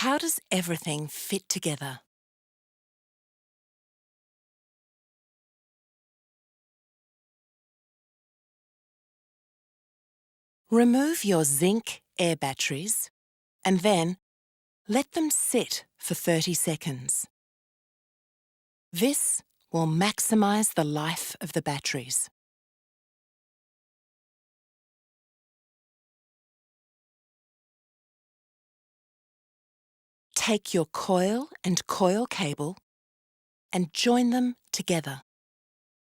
How does everything fit together? Remove your zinc air batteries and then let them sit for 30 seconds. This will maximise the life of the batteries. Take your coil and coil cable and join them together,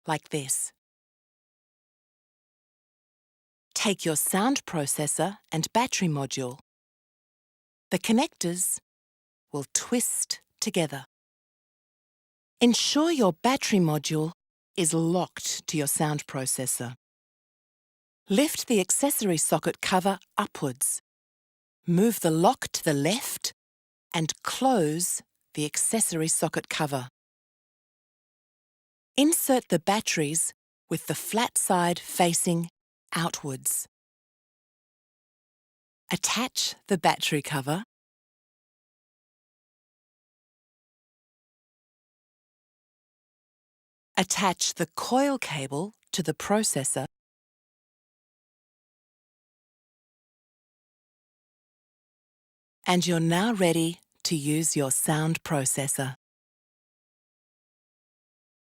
like this. Take your sound processor and battery module. The connectors will twist together. Ensure your battery module is locked to your sound processor. Lift the accessory socket cover upwards. Move the lock to the left and close the accessory socket cover. Insert the batteries with the flat side facing outwards. Attach the battery cover. Attach the coil cable to the processor. And you're now ready to use your sound processor.